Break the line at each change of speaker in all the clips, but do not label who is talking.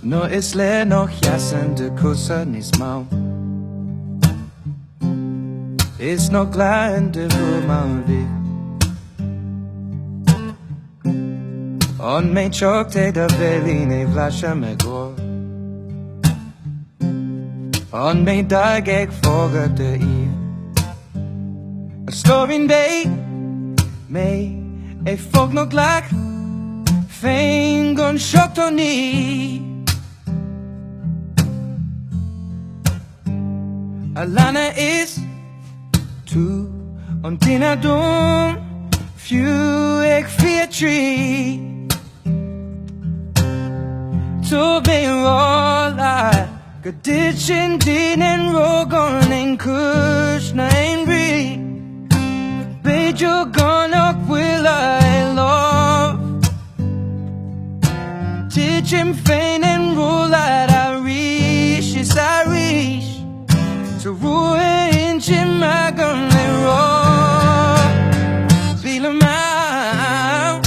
Nå isle noch jassende kussen is mau. Is nog glande voor mijn weg. On mijn chokte da veline vlasha me går. On mijn dag ik volger de eer. A storming bay, me e folk nog lag. Fengon shocked ni. Alana is tu on dina dom few ek fear tree to be all I got ditching din and rogon and kushna and re bade you gone up will I love ditching fain and roll out I reach is I reach to ruin Jim I gonna roll feel 'em out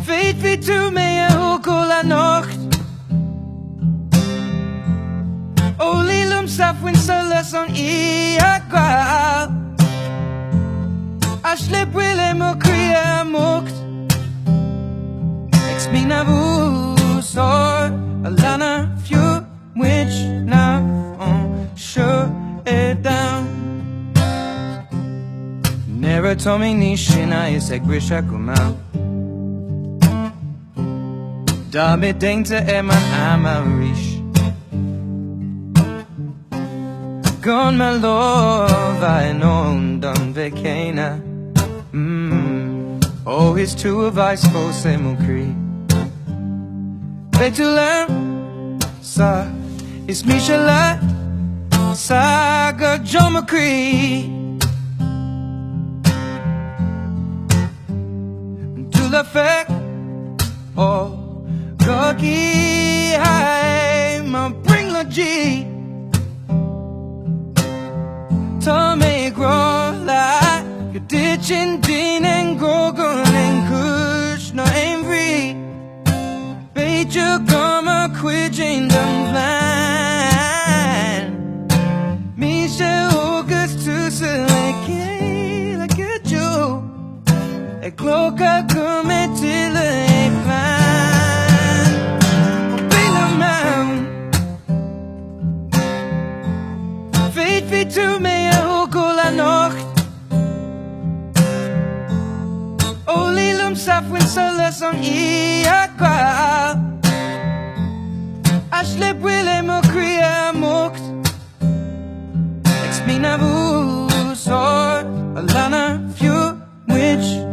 Fate wie du mir hokola Nacht Oli lumsaf win salas on iagwa Ashlep willem o kriya mokt Ex mina vusor Alana few which now shut it down. Never told me nishina is a grisha kumau. Damit denkte man amarish. Gone my love, I know done vacana. Oh, it's two of I suppose semukri. Betulam sa. It's Mishala Saga Jomakri To the fact Oh Gogi I'm bring the G Tommy grow like You're ditching Dean and Gorgon and Kush no envy Bait you come a quidging them blind Ik loka come till a plan Bila man Fate wie tu me a hokola nacht Oli lumsaf win salas on iagwa Ashlep willem o kriya mokt Ex mina vusor Alana few which